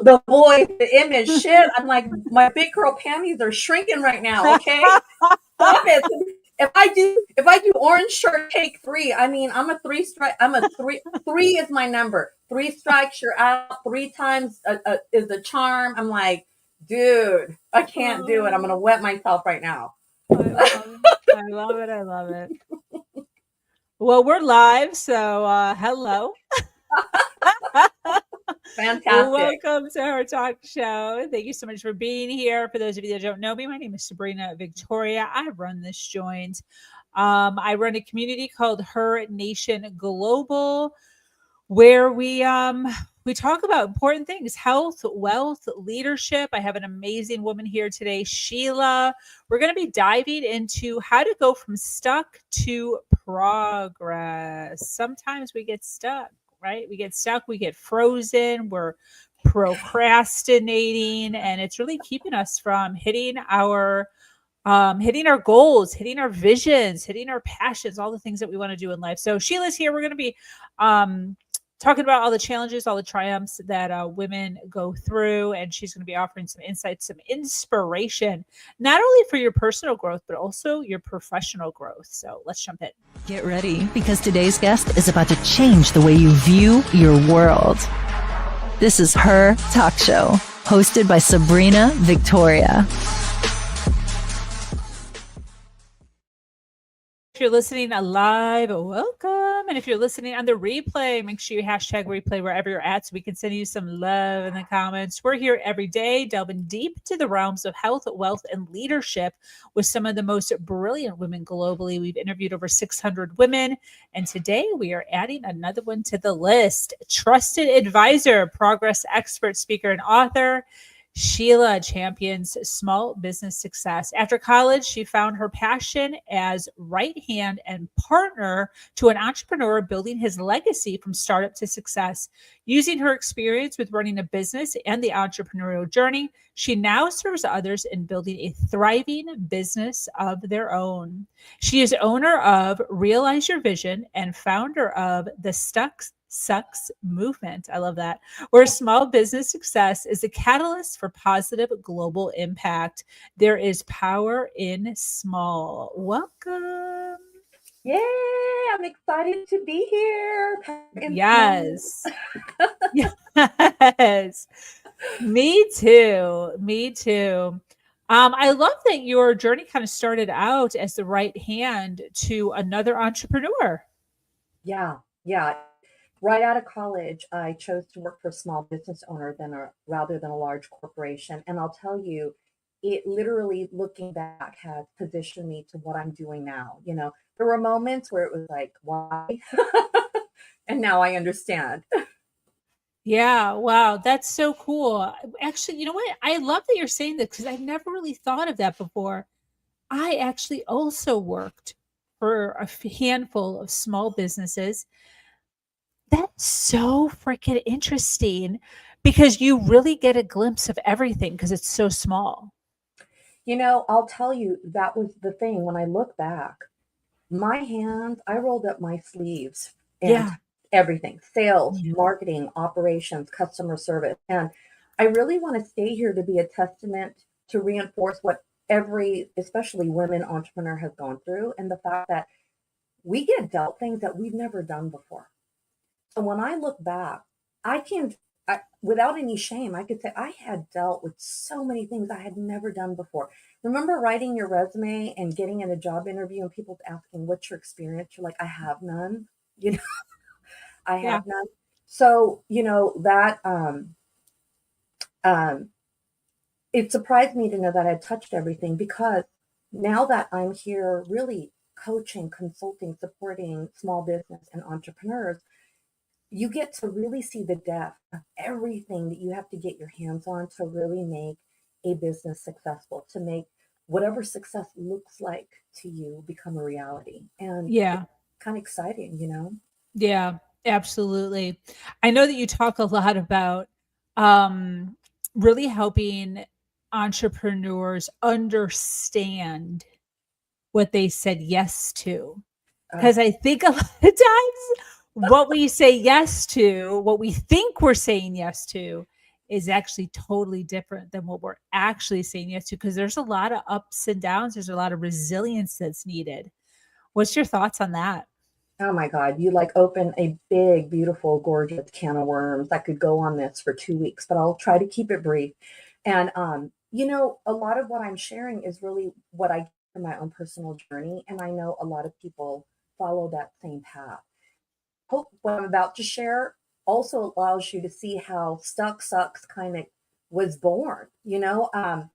the voice, the image, shit. I'm like, my big girl panties are shrinking right now. Okay, stop it. If I do orange shirt, take 3. I mean, I'm a 3 strike. I'm a 3. 3 is my number. 3 strikes, you're out. 3 times is the charm. I'm like, dude, I can't do it. I'm gonna wet myself right now. I love it. I love it. Well, we're live, so hello. Fantastic. Welcome to our talk show. Thank you so much for being here. For those of you that don't know me, my name is Sabrina Victoria. I run this joint. I run a community called Her Nation Global, where we talk about important things: health, wealth, leadership. I have an amazing woman here today, Sheila. We're going to be diving into how to go from stuck to progress. Sometimes we get stuck, right? We get stuck, we get frozen, we're procrastinating, and it's really keeping us from hitting our goals, hitting our visions, hitting our passions, all the things that we want to do in life. So Sheila's here. We're going to be talking about all the challenges, all the triumphs that women go through. And she's going to be offering some insights, some inspiration, not only for your personal growth, but also your professional growth. So let's jump in. Get ready, because today's guest is about to change the way you view your world. This is Her Talk Show, hosted by Sabrina Victoria. If you're listening live, welcome. And if you're listening on the replay, make sure you hashtag replay wherever you're at so we can send you some love in the comments. We're here every day, delving deep into the realms of health, wealth, and leadership with some of the most brilliant women globally. We've interviewed over 600 women, and today we are adding another one to the list. Trusted advisor, progress expert, speaker, and author, Sheila champions small business success. After college, she found her passion as right hand and partner to an entrepreneur building his legacy from startup to success. Using her experience with running a business and the entrepreneurial journey, she now serves others in building a thriving business of their own. She is owner of Realize Your Vision and founder of the StuckSucks Movement. I love that. Where small business success is a catalyst for positive global impact. There is power in small. Welcome. Yay, I'm excited to be here. Yes. Yes. Me too. Me too. I love that your journey kind of started out as the right hand to another entrepreneur. Yeah. Right out of college, I chose to work for a small business owner rather than a large corporation. And I'll tell you, it literally, looking back, has positioned me to what I'm doing now. You know, there were moments where it was like, why? And now I understand. Yeah, wow, that's so cool. Actually, you know what? I love that you're saying this because I've never really thought of that before. I actually also worked for a handful of small businesses. That's so freaking interesting because you really get a glimpse of everything because it's so small. You know, I'll tell you, that was the thing. When I look back, my hands, I rolled up my sleeves and Yeah. everything: sales, Yeah. marketing, operations, customer service. And I really want to stay here to be a testament to reinforce what every, especially women entrepreneur, has gone through, and the fact that we get dealt things that we've never done before. So when I look back, without any shame, I could say I had dealt with so many things I had never done before. Remember writing your resume and getting in a job interview and people asking, what's your experience? You're like, I have none. You know, I Yeah. have none. So, you know, that um, it surprised me to know that I had touched everything, because now that I'm here really coaching, consulting, supporting small business and entrepreneurs, you get to really see the depth of everything that you have to get your hands on to really make a business successful, to make whatever success looks like to you become a reality. And Yeah. it's kind of exciting, you know? Yeah, absolutely. I know that you talk a lot about um, really helping entrepreneurs understand what they said yes to. Uh, Because I think a lot of times what we say yes to, what we think we're saying yes to, is actually totally different than what we're actually saying yes to, because there's a lot of ups and downs. There's a lot of resilience that's needed. What's your thoughts on that? Oh my God, you like open a big, beautiful, gorgeous can of worms. I could go on this for 2 weeks, but I'll try to keep it brief. And a lot of what I'm sharing is really what I get from my own personal journey, and I know a lot of people follow that same path. Hope what I'm about to share also allows you to see how StuckSucks kind of was born. The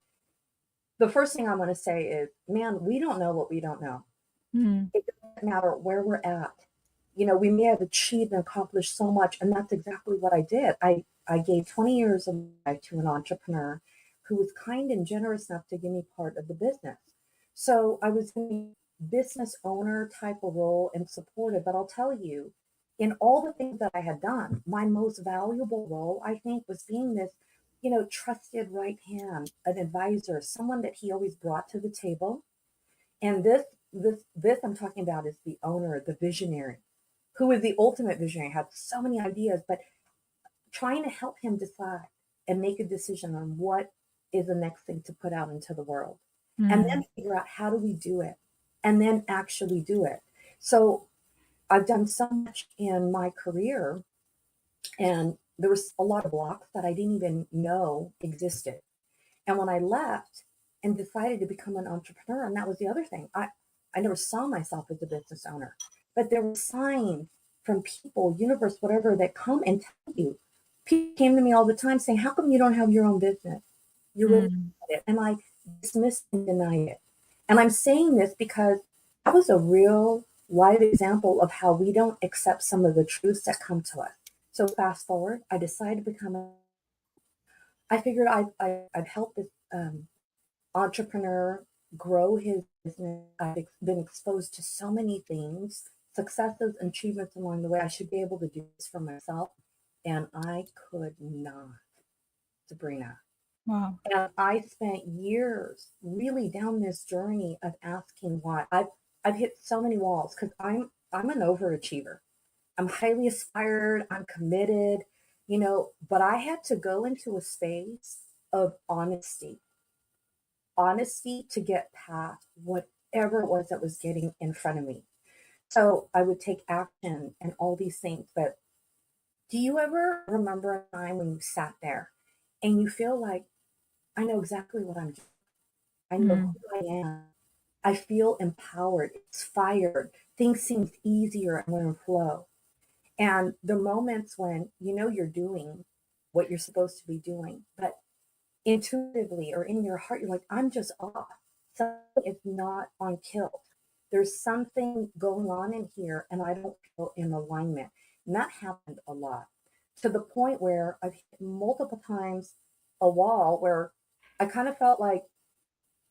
first thing I want to say is, man, we don't know what we don't know. Mm. It doesn't matter where we're at. We may have achieved and accomplished so much, and that's exactly what I did. I gave 20 years of life to an entrepreneur who was kind and generous enough to give me part of the business. So I was in a business owner type of role and supported, but I'll tell you, in all the things that I had done, my most valuable role, I think, was being this, trusted right hand, an advisor, someone that he always brought to the table. And this I'm talking about is the owner, the visionary, who is the ultimate visionary, had so many ideas, but trying to help him decide and make a decision on what is the next thing to put out into the world. And then figure out how do we do it and then actually do it. So I've done so much in my career, and there was a lot of blocks that I didn't even know existed. And when I left and decided to become an entrepreneur, and that was the other thing, I never saw myself as a business owner, but there were signs from people, universe, whatever, that come and tell you. People came to me all the time saying, how come you don't have your own business? You're really good at it. And I dismissed and denied it. And I'm saying this because that was a real live example of how we don't accept some of the truths that come to us. So fast forward, I decided to I figured I'd help this entrepreneur grow his business. I've been exposed to so many things, successes and achievements along the way. I should be able to do this for myself. And I could not, Sabrina. Wow. And I spent years really down this journey of asking why. I've hit so many walls because I'm an overachiever. I'm highly aspired, I'm committed, but I had to go into a space of honesty to get past whatever it was that was getting in front of me. So I would take action and all these things. But do you ever remember a time when you sat there and you feel like, I know exactly what I'm doing? I know who I am. I feel empowered, inspired. Things seem easier and we're in flow. And the moments when you're doing what you're supposed to be doing, but intuitively or in your heart, you're like, I'm just off. Something is not on kilt. There's something going on in here, and I don't feel in alignment. And that happened a lot, to the point where I've hit multiple times a wall where I kind of felt like,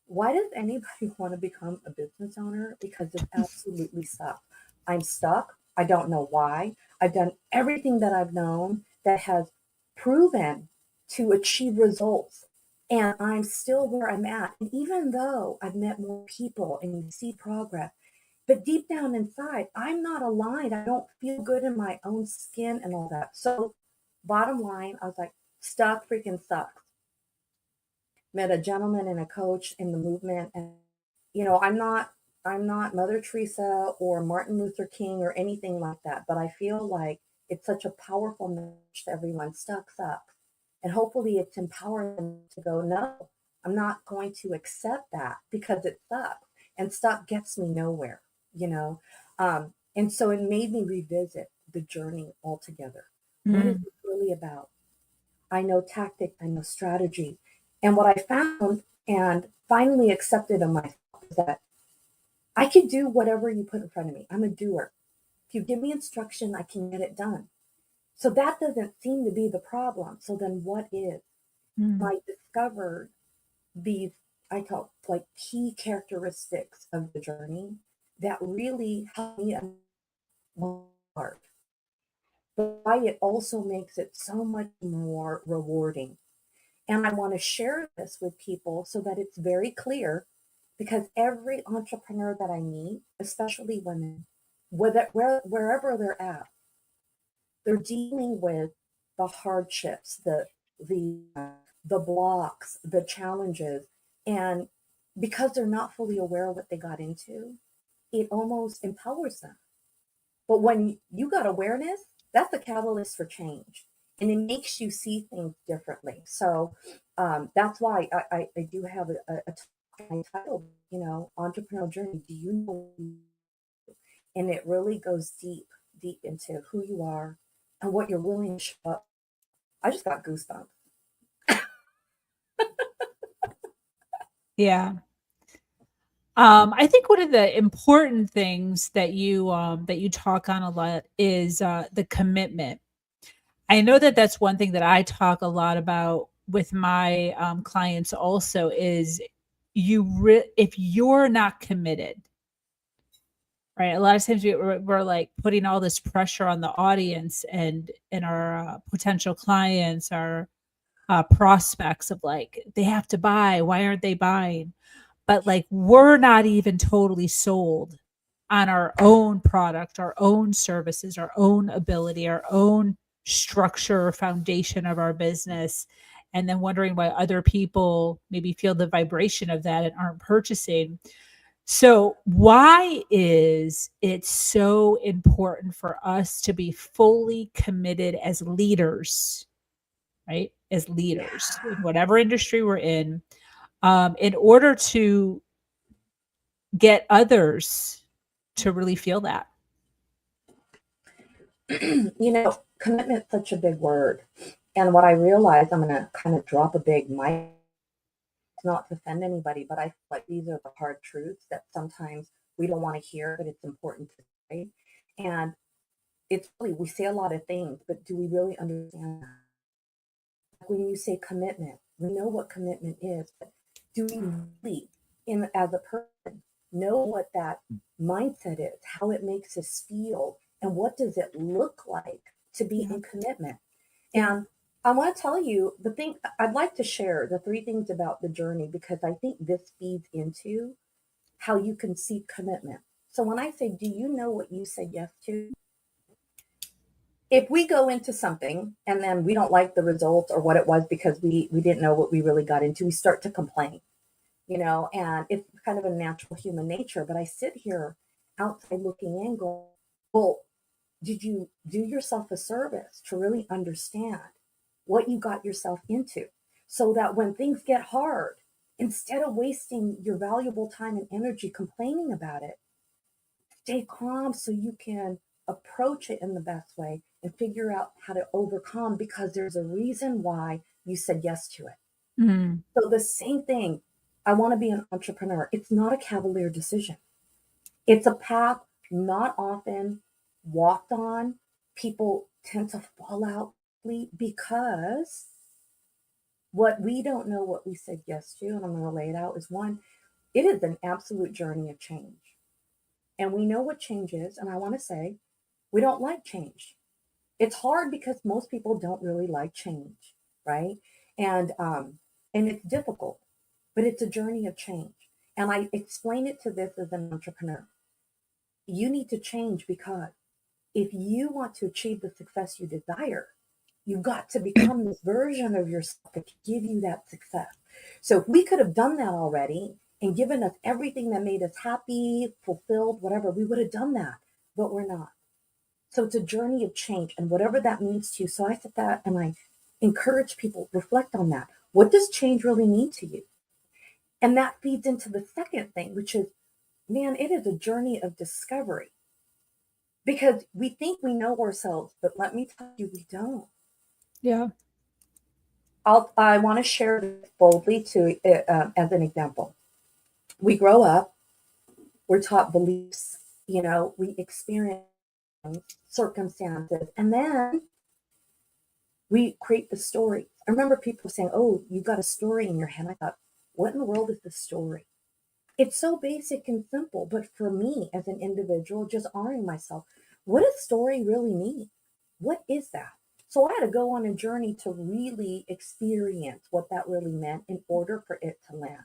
why does anybody want to become a business owner? Because it absolutely sucks. I'm stuck. I don't know why. I've done everything that I've known that has proven to achieve results. And I'm still where I'm at. And even though I've met more people and you see progress, but deep down inside, I'm not aligned. I don't feel good in my own skin and all that. So, bottom line, I was like, stuck freaking sucks. Met a gentleman and a coach in the movement, and I'm not Mother Teresa or Martin Luther King or anything like that, but I feel like it's such a powerful message to everyone. Stuck sucks, and hopefully it's empowering them to go, no, I'm not going to accept that because it sucks, and stuck gets me nowhere. And so it made me revisit the journey altogether. What is it really about? I know tactic, I know strategy. And what I found and finally accepted of myself is that I can do whatever you put in front of me. I'm a doer. If you give me instruction, I can get it done. So that doesn't seem to be the problem. So then what is? I discovered these, I call like key characteristics of the journey that really help me apart. But why it also makes it so much more rewarding. And I want to share this with people so that it's very clear, because every entrepreneur that I meet, especially women, wherever they're at, they're dealing with the hardships, the the blocks, the challenges, and because they're not fully aware of what they got into, it almost empowers them. But when you got awareness, that's the catalyst for change, and it makes you see things differently. So that's why I do have a title, entrepreneurial journey. Do you know? And it really goes deep, deep into who you are and what you're willing to show up. I just got goosebumps. Yeah. I think one of the important things that you talk on a lot is the commitment. I know that that's one thing that I talk a lot about with my clients. Also, is if you're not committed, right? A lot of times we're like putting all this pressure on the audience and our potential clients, our prospects of like they have to buy. Why aren't they buying? But like we're not even totally sold on our own product, our own services, our own ability, our own structure or foundation of our business. And then wondering why other people maybe feel the vibration of that and aren't purchasing. So, why is it so important for us to be fully committed as leaders, right? As leaders in whatever industry we're in order to get others to really feel that? Commitment's such a big word. And what I realized, I'm going to kind of drop a big mic, not to offend anybody, but I feel like these are the hard truths that sometimes we don't want to hear, but it's important to say. And it's really, we say a lot of things, but do we really understand that? Like when you say commitment, we know what commitment is, but do we really, as a person, know what that mindset is, how it makes us feel, and what does it look like to be in commitment? And I want to tell you the thing, I'd like to share the 3 things about the journey, because I think this feeds into how you can seek commitment. So when I say, do you know what you said yes to? If we go into something and then we don't like the results or what it was because we didn't know what we really got into, we start to complain, and it's kind of a natural human nature. But I sit here outside looking in going, well, did you do yourself a service to really understand what you got yourself into, so that when things get hard, instead of wasting your valuable time and energy complaining about it, stay calm so you can approach it in the best way and figure out how to overcome, because there's a reason why you said yes to it. Mm. So the same thing, I want to be an entrepreneur. It's not a cavalier decision. It's a path not often walked on. People tend to fall out because what we don't know what we said yes to, and I'm going to lay it out, is one, it is an absolute journey of change. And we know what change is. And I want to say, we don't like change. It's hard because most people don't really like change, right? And it's difficult, but it's a journey of change. And I explain it to this as an entrepreneur. You need to change because if you want to achieve the success you desire, you've got to become this version of yourself that can give you that success. So if we could have done that already and given us everything that made us happy, fulfilled, whatever, we would have done that, but we're not. So it's a journey of change, and whatever that means to you. So I sit that and I encourage people, reflect on that. What does change really mean to you? And that feeds into the second thing, which is, man, it is a journey of discovery, because we think we know ourselves, but let me tell you, we don't. Yeah. I want to share this boldly as an example. We grow up, we're taught beliefs, we experience circumstances, and then we create the story. I remember people saying, oh, you got a story in your head. I thought, what in the world is the story? It's so basic and simple, but for me as an individual, just honoring myself, what does story really mean? What is that? So I had to go on a journey to really experience what that really meant in order for it to land.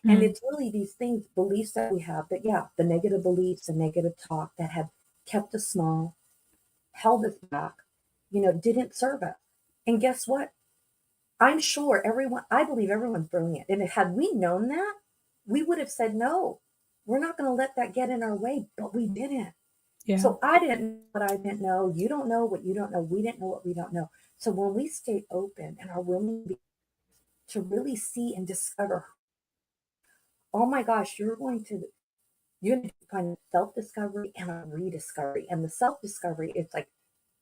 And Mm. it's really these things, beliefs that we have, that, yeah, the negative beliefs and negative talk that have kept us small, held us back, didn't serve us. And guess what? I'm sure I believe everyone's brilliant. And had we known that, we would have said, no, we're not going to let that get in our way, but we didn't. Yeah. So I didn't know what I didn't know. You don't know what you don't know. We didn't know what we don't know. So when we stay open and are willing to really see and discover, oh my gosh, you're going to kind of self-discovery and a rediscovery. And the self-discovery, it's like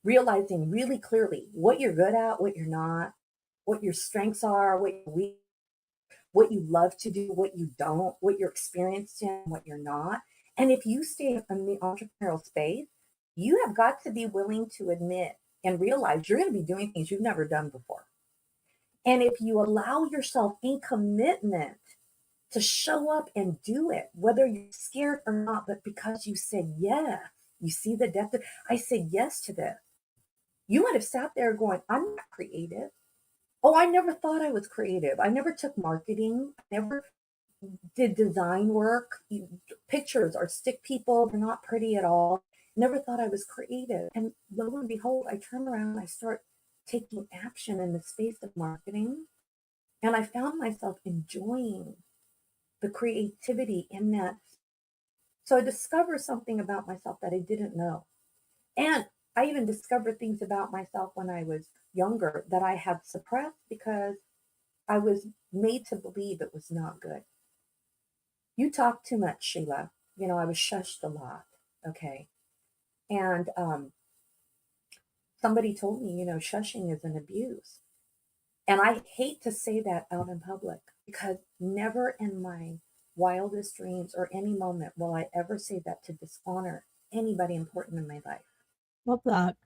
realizing really clearly what you're good at, what you're not, what your strengths are, what you're weak, what you love to do, what you don't, what you're experienced in, what you're not. And if you stay in the entrepreneurial space, you have got to be willing to admit and realize you're going to be doing things you've never done before. And if you allow yourself in commitment to show up and do it, whether you're scared or not, but because you said yes, you see the depth of, I said yes to this. You might have sat there going, I'm not creative. Oh, I never thought I was creative. I never took marketing. I never did design work. Pictures or stick people, they're not pretty at all. Never thought I was creative. And lo and behold, I turn around and I start taking action in the space of marketing. And I found myself enjoying the creativity in that. So I discovered something about myself that I didn't know. And I even discovered things about myself when I was younger that I had suppressed because I was made to believe it was not good. You talk too much, Sheila. I was shushed a lot. Okay. And somebody told me, shushing is an abuse. And I hate to say that out in public because never in my wildest dreams or any moment will I ever say that to dishonor anybody important in my life. Love that.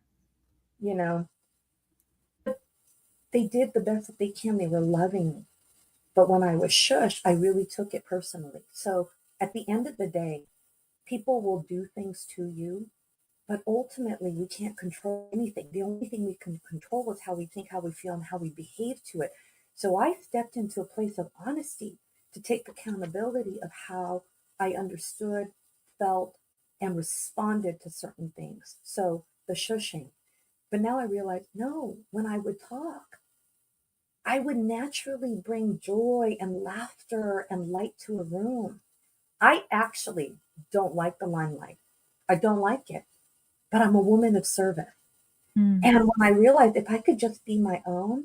They did the best that they can. They were loving me. But when I was shushed, I really took it personally. So at the end of the day, people will do things to you, but ultimately we can't control anything. The only thing we can control is how we think, how we feel, and how we behave to it. So I stepped into a place of honesty to take accountability of how I understood, felt, and responded to certain things. So the shushing. But now I realize, no, when I would talk, I would naturally bring joy and laughter and light to a room. I actually don't like the limelight. I don't like it, but I'm a woman of service. Mm. And when I realized if I could just be my own,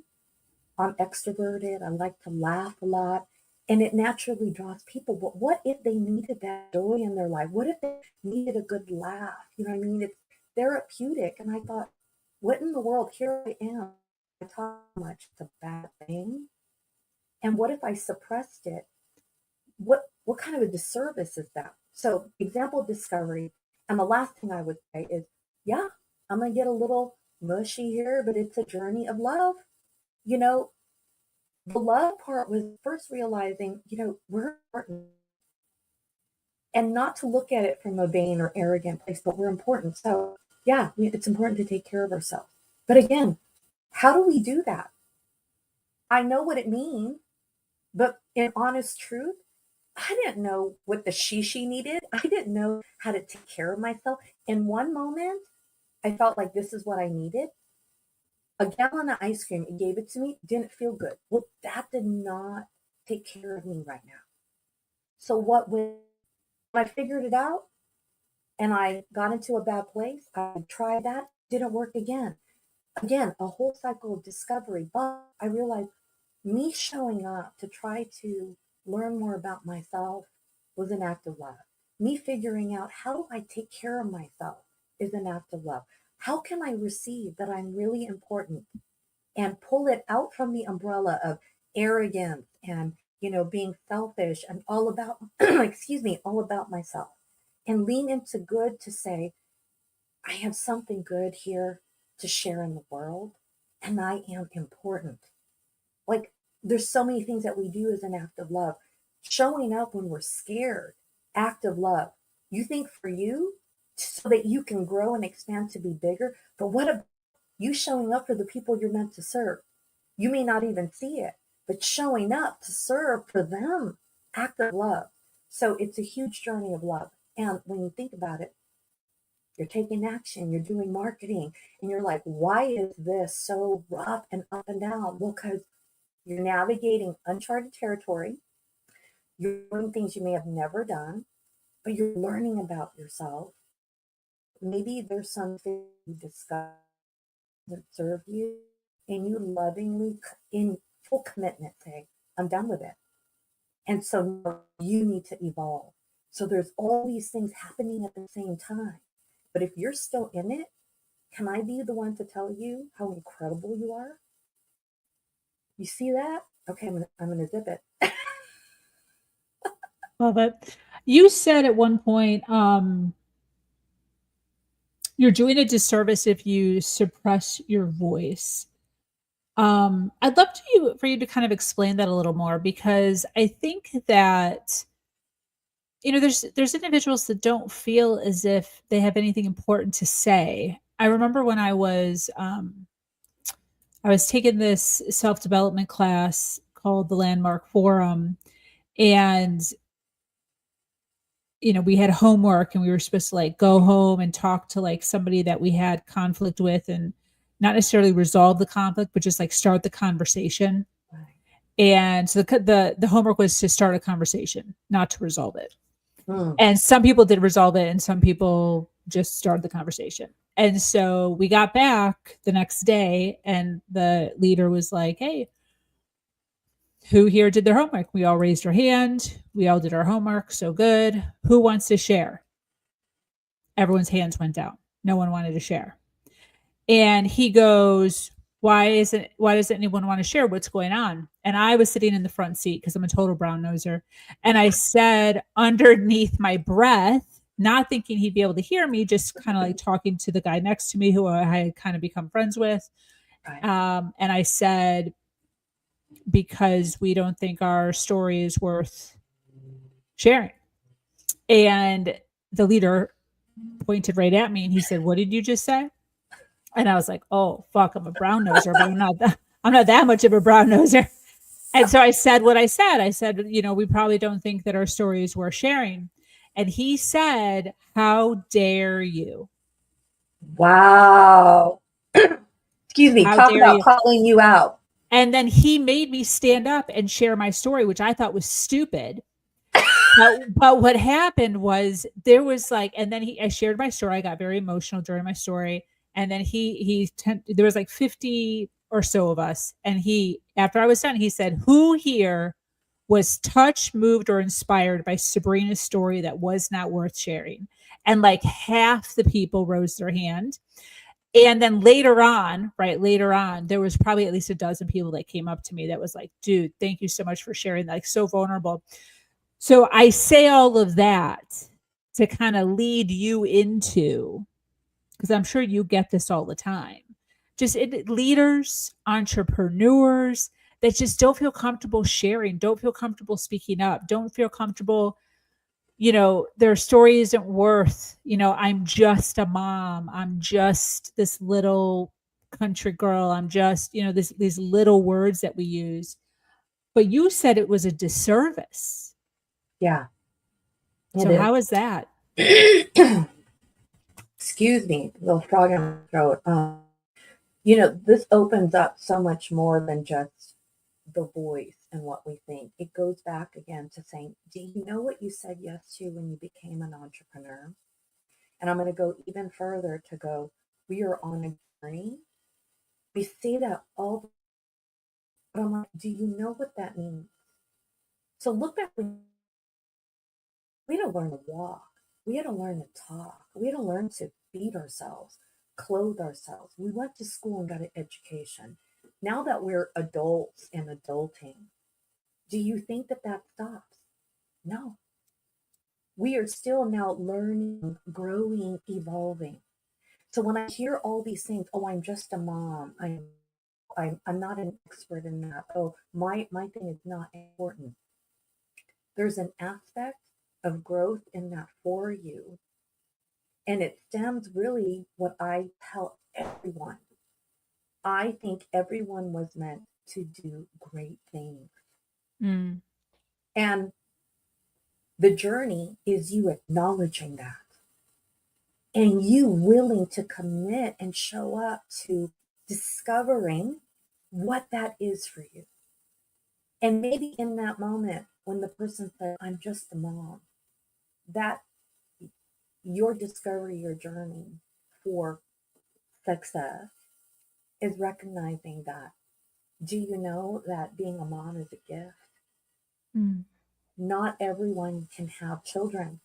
I'm extroverted. I like to laugh a lot, and it naturally draws people. But what if they needed that joy in their life? What if they needed a good laugh? You know what I mean? It's therapeutic. And I thought, what in the world? Here I am. I talk much. It's a bad thing. And what if I suppressed it? What kind of a disservice is that? So example discovery. And the last thing I would say is, yeah, I'm gonna get a little mushy here, but it's a journey of love. You know, the love part was first realizing, we're important and not to look at it from a vain or arrogant place, but we're important. So yeah, it's important to take care of ourselves. But again, how do we do that? I know what it means, but in honest truth, I didn't know what the she needed. I didn't know how to take care of myself. In one moment, I felt like this is what I needed. A gallon of ice cream, it gave it to me, didn't feel good. Well, that did not take care of me right now. So when I figured it out and I got into a bad place, I tried that, didn't work again. Again, a whole cycle of discovery. But I realized me showing up to try to learn more about myself was an act of love. Me figuring out how do I take care of myself is an act of love. How can I receive that I'm really important and pull it out from the umbrella of arrogance and, being selfish and all about, all about myself, and lean into good to say, I have something good here to share in the world and I am important. Like there's so many things that we do as an act of love. Showing up when we're scared, act of love. You think for you so that you can grow and expand to be bigger. But what about you showing up for the people you're meant to serve? You may not even see it, but showing up to serve for them, act of love. So it's a huge journey of love. And when you think about it, you're taking action, you're doing marketing, and you're like, why is this so rough and up and down? Well, because You're navigating uncharted territory. You're doing things you may have never done, but you're learning about yourself. Maybe there's something you discover that serve you, and you lovingly, in full commitment, say, I'm done with it. And so now you need to evolve. So there's all these things happening at the same time. But if you're still in it, can I be the one to tell you how incredible you are? You see that? Okay, I'm gonna zip it. Love it. You said at one point, you're doing a disservice if you suppress your voice. I'd love for you to kind of explain that a little more, because I think that, there's individuals that don't feel as if they have anything important to say. I remember when I was taking this self-development class called the Landmark Forum, and we had homework, and we were supposed to like go home and talk to like somebody that we had conflict with, and not necessarily resolve the conflict, but just like start the conversation. Right. And so the homework was to start a conversation, not to resolve it. Mm. And some people did resolve it, and some people just started the conversation. And so we got back the next day, and the leader was like, hey, who here did their homework? We all raised our hand. We all did our homework. So good. Who wants to share? Everyone's hands went down. No one wanted to share. And he goes, why doesn't anyone want to share what's going on? And I was sitting in the front seat because I'm a total brown noser. And I said underneath my breath, not thinking he'd be able to hear me, just kind of like talking to the guy next to me who I had kind of become friends with. Right. And I said, because we don't think our story is worth sharing. And the leader pointed right at me and he said, what did you just say? And I was like, oh, fuck, I'm a brown noser, but I'm not that much of a brown noser. And so I said what I said. I said, we probably don't think that our story is worth sharing. And he said, how dare you? Wow. Excuse me. How Talk dare about you? calling you out. And then he made me stand up and share my story, which I thought was stupid. But what happened was there was like, and then I shared my story. I got very emotional during my story. And then there was like 50 or so of us. And after I was done, he said, who here was touched, moved, or inspired by Sabrina's story that was not worth sharing? And like half the people rose their hand. And then later on, there was probably at least a dozen people that came up to me that was like, dude, thank you so much for sharing that. Like, so vulnerable. So I say all of that to kind of lead you into, because I'm sure you get this all the time, just leaders, entrepreneurs that just don't feel comfortable sharing, don't feel comfortable speaking up, don't feel comfortable, their story isn't worth, I'm just a mom, I'm just this little country girl, I'm just, these little words that we use. But you said it was a disservice. Yeah. So how is that? Excuse me, little frog in my throat. This opens up so much more than just the voice and what we think. It goes back again to saying, do you know what you said yes to when you became an entrepreneur? And I'm going to go even further to go, we are on a journey. We say that all the time. But I'm like, do you know what that means? So look back, we had to learn to walk. We had to learn to talk. We had to learn to feed ourselves, clothe ourselves. We went to school and got an education. Now that we're adults and adulting, do you think that stops? No. We are still now learning, growing, evolving. So when I hear all these things, oh, I'm just a mom. I'm not an expert in that. Oh, my thing is not important. There's an aspect of growth in that for you. And it stems really what I tell everyone. I think everyone was meant to do great things. Mm. And the journey is you acknowledging that and you willing to commit and show up to discovering what that is for you. And maybe in that moment when the person said, I'm just a mom, that your discovery, your journey for success is recognizing that. Do you know that being a mom is a gift? Mm. Not everyone can have children,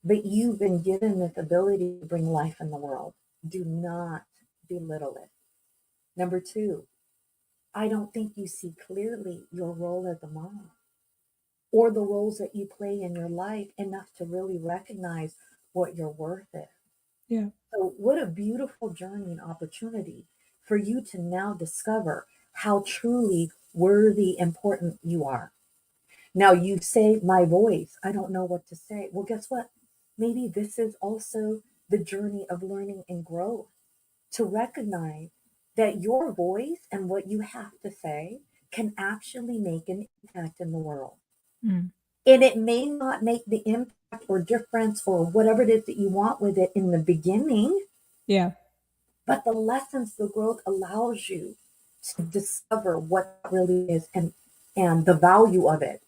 but you've been given this ability to bring life in the world. Do not belittle it. Number two, I don't think you see clearly your role as a mom or the roles that you play in your life enough to really recognize what your worth is. Yeah. So, what a beautiful journey and opportunity for you to now discover how truly worthy, important you are. Now, you say, my voice, I don't know what to say. Well, guess what? Maybe this is also the journey of learning and growth, to recognize that your voice and what you have to say can actually make an impact in the world. Mm. And it may not make the impact or difference or whatever it is that you want with it in the beginning, Yeah. but the lessons, the growth allows you to discover what that really is and the value of it,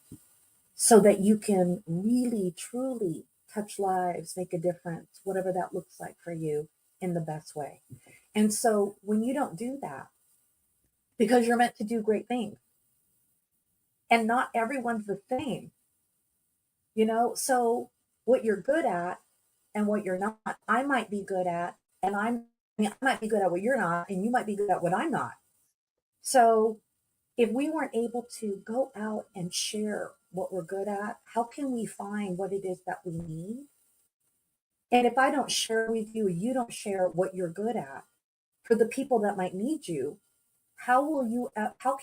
so that you can really, truly touch lives, make a difference, whatever that looks like for you in the best way. And so when you don't do that, because you're meant to do great things, and not everyone's the same, so what you're good at and what you're not, I might be good at, and I might be good at what you're not, and you might be good at what I'm not. So if we weren't able to go out and share what we're good at, how can we find what it is that we need? And if I don't share with you, you don't share what you're good at for the people that might need you, how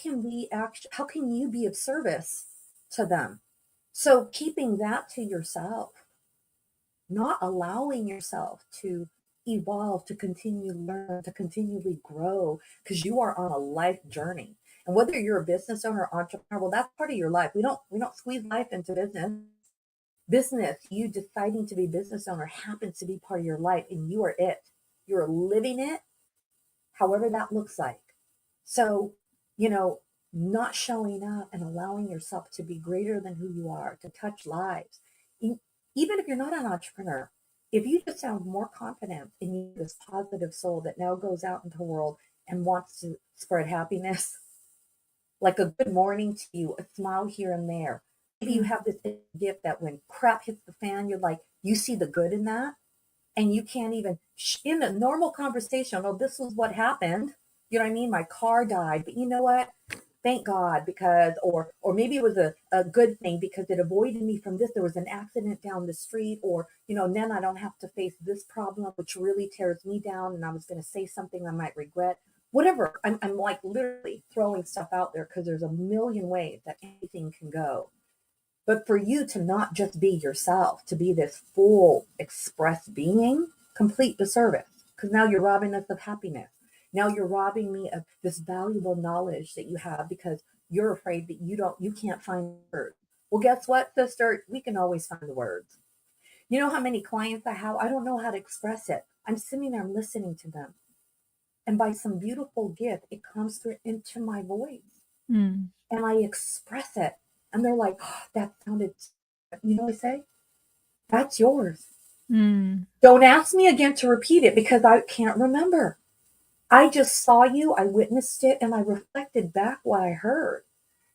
can how can you be of service to them? So keeping that to yourself, not allowing yourself to evolve, to continue to learn, to continually grow, because you are on a life journey. And whether you're a business owner or entrepreneur, well, that's part of your life. We don't squeeze life into business. Business, you deciding to be business owner happens to be part of your life, and you are it. You're living it, however that looks like. So, you know, not showing up and allowing yourself to be greater than who you are, to touch lives. Even if you're not an entrepreneur, if you just sound more confident in you, this positive soul that now goes out into the world and wants to spread happiness, like a good morning to you, a smile here and there. Maybe you have this gift that when crap hits the fan, you're like, you see the good in that. And you can't even, in a normal conversation, oh, this was what happened. You know what I mean? My car died, but you know what? Thank God, because, or maybe it was a good thing because it avoided me from this. There was an accident down the street, or, then I don't have to face this problem, which really tears me down. And I was going to say something I might regret. Whatever. I'm like literally throwing stuff out there because there's a million ways that anything can go. But for you to not just be yourself, to be this full express being, complete disservice. Because now you're robbing us of happiness. Now you're robbing me of this valuable knowledge that you have because you're afraid that you can't find words. Well, guess what, sister? We can always find the words. You know how many clients I have? I don't know how to express it. I'm sitting there, I'm listening to them. And by some beautiful gift, it comes through into my voice. Mm. And I express it. And they're like, oh, that sounded, what I say? That's yours. Mm. Don't ask me again to repeat it because I can't remember. I just saw you, I witnessed it, and I reflected back what I heard.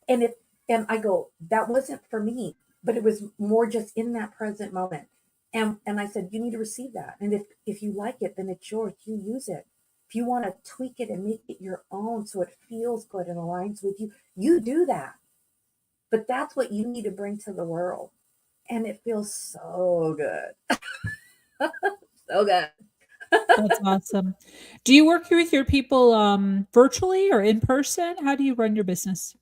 And I go, that wasn't for me, but it was more just in that present moment. And I said, you need to receive that. And if you like it, then it's yours. You use it. If you want to tweak it and make it your own so it feels good and aligns with you, you do that. But that's what you need to bring to the world. And it feels so good. So good. That's awesome. Do you work with your people virtually or in person? How do you run your business?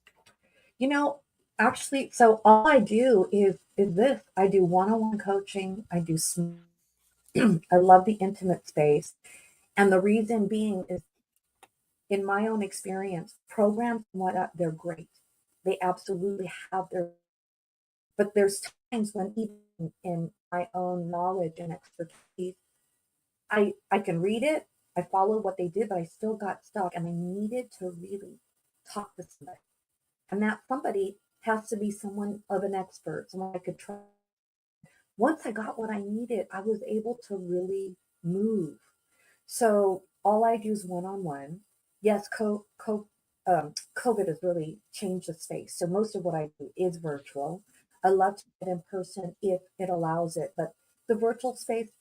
Actually, so all I do is this. I do one-on-one coaching. I love the intimate space. And the reason being is, in my own experience, programs and whatnot, they're great. They absolutely have but there's times when even in my own knowledge and expertise, I can read it, I followed what they did, but I still got stuck and I needed to really talk to somebody. And that somebody has to be someone of an expert, someone I could trust. Once I got what I needed, I was able to really move. So all I do is one-on-one. Yes, COVID has really changed the space. So most of what I do is virtual. I love to get in person if it allows it, but the virtual space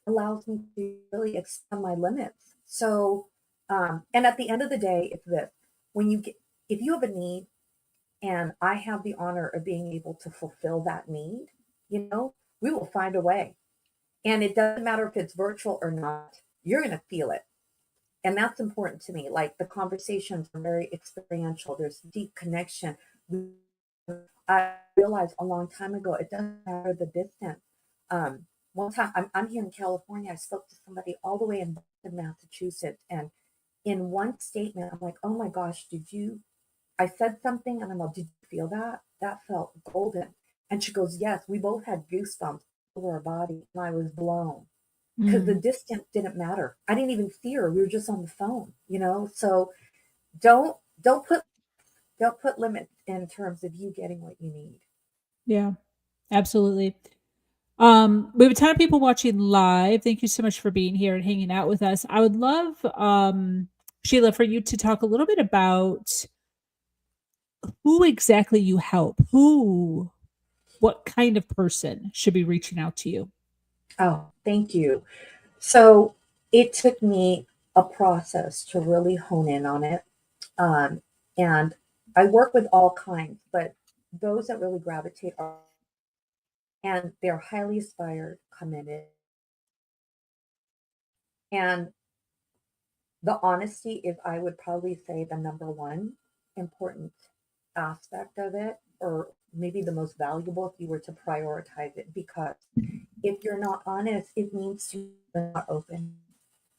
allows me to really expand my limits. So, and at the end of the day, it's this: when you get, if you have a need, and I have the honor of being able to fulfill that need, we will find a way. And it doesn't matter if it's virtual or not, you're going to feel it. And that's important to me. Like the conversations are very experiential, there's deep connection. I realized a long time ago, it doesn't matter the distance. One time, I'm here in California, I spoke to somebody all the way in Boston, Massachusetts. And in one statement, I'm like, oh my gosh, I said something and I'm like, did you feel that? That felt golden. And she goes, yes, we both had goosebumps over our body. And I was blown because the distance didn't matter. I didn't even see her. We were just on the phone, So don't put limits in terms of you getting what you need. Yeah, absolutely. We have a ton of people watching live. Thank you so much for being here and hanging out with us. I would love, Sheila, for you to talk a little bit about who exactly you help. What kind of person should be reaching out to you? Oh, thank you. So it took me a process to really hone in on it. And I work with all kinds, but those that really gravitate are, and they're highly inspired, committed. And the honesty is, I would probably say, the number one important aspect of it, or maybe the most valuable if you were to prioritize it. Because if you're not honest, it means you're not open.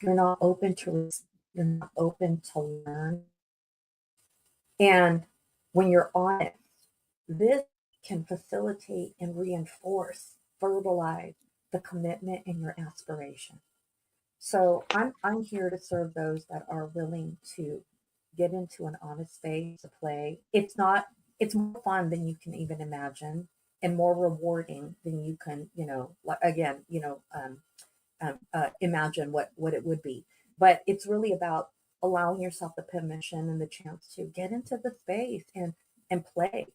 You're not open to receive, you're not open to learn. And when you're honest, this can facilitate and reinforce, verbalize the commitment and your aspiration. So I'm here to serve those that are willing to get into an honest space to play. It's more fun than you can even imagine, and more rewarding than you can, like, again, imagine what it would be. But it's really about allowing yourself the permission and the chance to get into the space and play,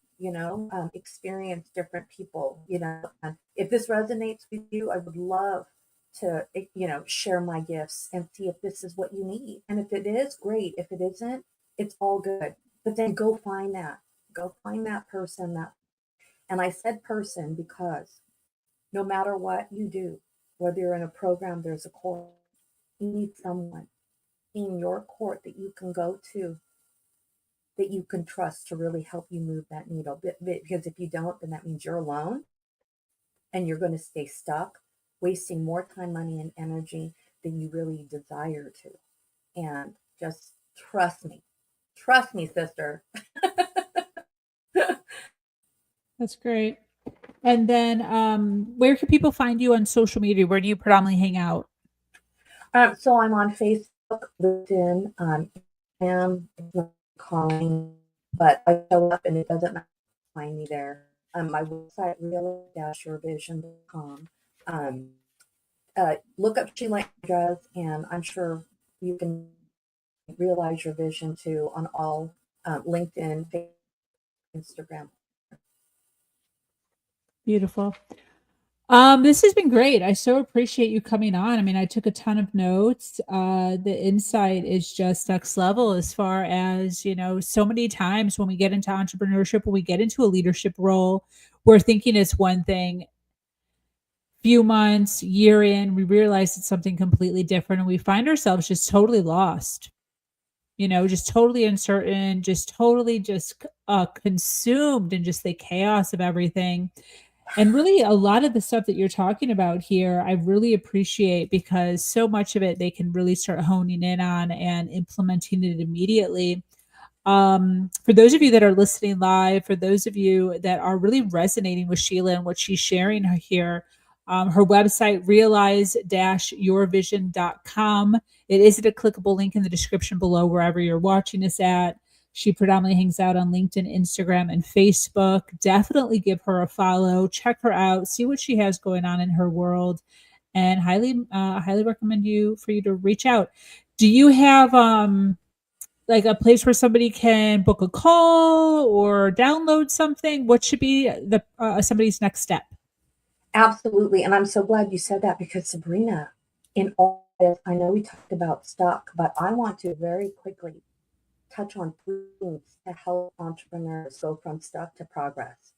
experience different people, and if this resonates with you, I would love to, share my gifts and see if this is what you need. And if it is, great. If it isn't, it's all good. But then go find that person. And I said person because no matter what you do, whether you're in a program, there's a court, you need someone in your court that you can go to, that you can trust to really help you move that needle. Because if you don't, then that means you're alone and you're going to stay stuck, wasting more time, money, and energy than you really desire to. And just trust me. Trust me, sister. That's great. And then where can people find you on social media? Where do you predominantly hang out? So I'm on Facebook, LinkedIn. I am calling, but I show up and it doesn't matter to find me there. My website, real-yourvision.com. Look up Sheila Andres, and I'm sure you can realize your vision too on all LinkedIn, Facebook, Instagram. Beautiful. This has been great. I so appreciate you coming on. I mean, I took a ton of notes. The insight is just next level as far as, so many times when we get into entrepreneurship, when we get into a leadership role, we're thinking it's one thing. Few months, year in, we realize it's something completely different, and we find ourselves just totally lost. Just totally uncertain, just totally consumed in just the chaos of everything. And really, a lot of the stuff that you're talking about here, I really appreciate, because so much of it they can really start honing in on and implementing it immediately. For those of you that are listening live, for those of you that are really resonating with Sheila and what she's sharing here, her website, realize-yourvision.com. It is at a clickable link in the description below, wherever you're watching us at. She predominantly hangs out on LinkedIn, Instagram, and Facebook. Definitely give her a follow, check her out, see what she has going on in her world, and highly recommend for you to reach out. Do you have like a place where somebody can book a call or download something? What should be the somebody's next step? Absolutely. And I'm so glad you said that, because Sabrina, in all this, I know we talked about stuck, but I want to very quickly touch on things to help entrepreneurs go from stuck to progress.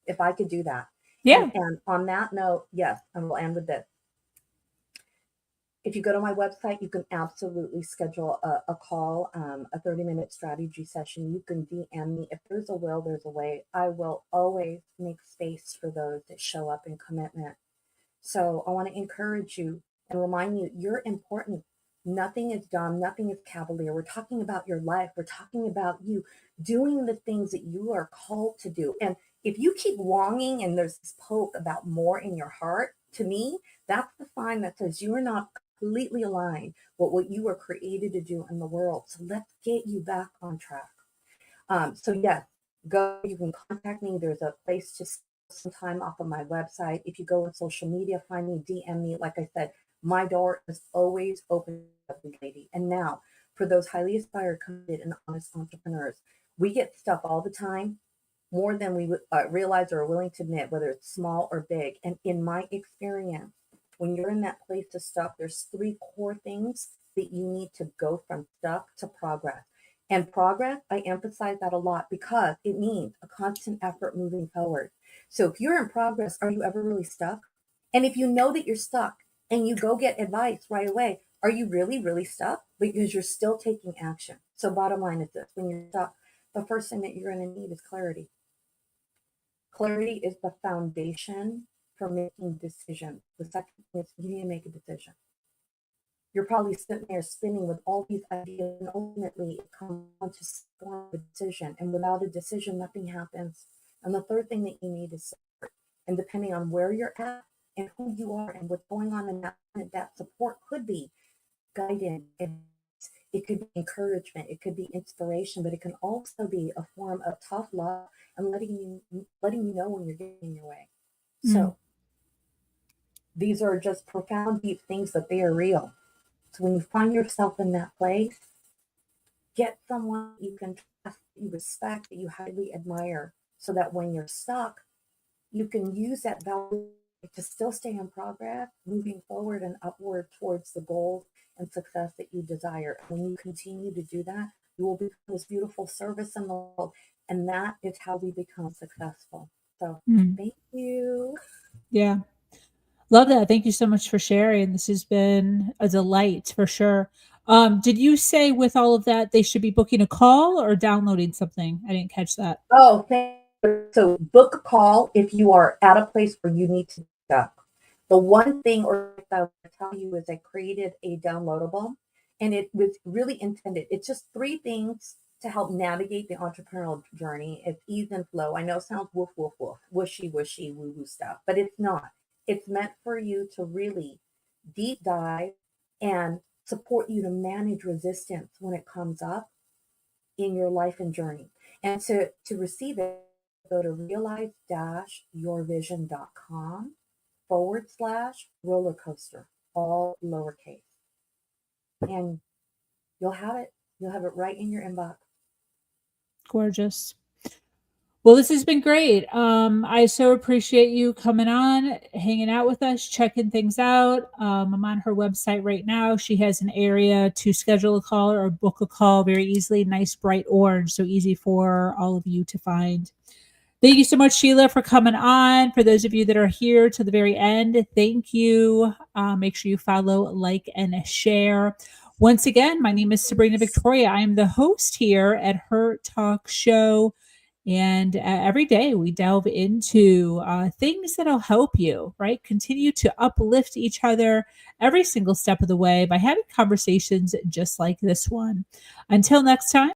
If I could do that. Yeah. And on that note, yes, and we'll end with this. If you go to my website, you can absolutely schedule a call, a 30-minute strategy session. You can DM me. If there's a will, there's a way. I will always make space for those that show up in commitment. So I want to encourage you and remind you, you're important. Nothing is dumb. Nothing is cavalier. We're talking about your life. We're talking about you doing the things that you are called to do. And if you keep longing and there's this poke about more in your heart, to me, that's the sign that says you are not completely aligned with what you were created to do in the world. So let's get you back on track. So yes, you can contact me. There's a place to some time off of my website. If you go on social media, find me, DM me. Like I said, my door is always open, lady. And now, for those highly aspired, committed, and honest entrepreneurs, we get stuff all the time, more than we realize or are willing to admit, whether it's small or big. And in my experience, when you're in that place of stuck, there's 3 core things that you need to go from stuck to progress. And progress, I emphasize that a lot, because it means a constant effort moving forward. So if you're in progress, are you ever really stuck? And if you know that you're stuck and you go get advice right away, are you really, really stuck? Because you're still taking action. So bottom line is this: when you're stuck, the first thing that you're going to need is clarity. Clarity is the foundation for making decisions. The second thing is you need to make a decision. You're probably sitting there spinning with all these ideas, and ultimately it comes down to form a decision. And without a decision, nothing happens. And the third thing that you need is support. And depending on where you're at and who you are and what's going on in that support could be guidance. It could be encouragement. It could be inspiration, but it can also be a form of tough love and letting you know when you're getting in your way. So these are just profound, deep things, but they are real. So when you find yourself in that place, get someone you can trust, that you respect, that you highly admire, so that when you're stuck, you can use that value to still stay in progress, moving forward and upward towards the goals and success that you desire. When you continue to do that, you will become this beautiful service in the world. And that is how we become successful. So thank you. Yeah. Love that. Thank you so much for sharing. This has been a delight for sure. Did you say with all of that, they should be booking a call or downloading something? I didn't catch that. Oh, thank you. So book a call if you are at a place where you need to stuck. The one thing or I will tell you is I created a downloadable, and it was really intended. It's just 3 things to help navigate the entrepreneurial journey. It's ease and flow. I know it sounds woof, woof, woof, wishy, wishy, woo, woo stuff, but it's not. It's meant for you to really deep dive and support you to manage resistance when it comes up in your life and journey. And to receive it, go to realizeyourvision.com/roller coaster, all lowercase. And you'll have it. You'll have it right in your inbox. Gorgeous. Well, this has been great. I so appreciate you coming on, hanging out with us, checking things out. I'm on her website right now. She has an area to schedule a call or book a call very easily. Nice, bright orange, so easy for all of you to find. Thank you so much, Sheila, for coming on. For those of you that are here to the very end, thank you. Make sure you follow, like, and share. Once again, my name is Sabrina Victoria. I am the host here at Her Talk Show. And every day we delve into things that'll help you, right? Continue to uplift each other every single step of the way by having conversations just like this one. Until next time.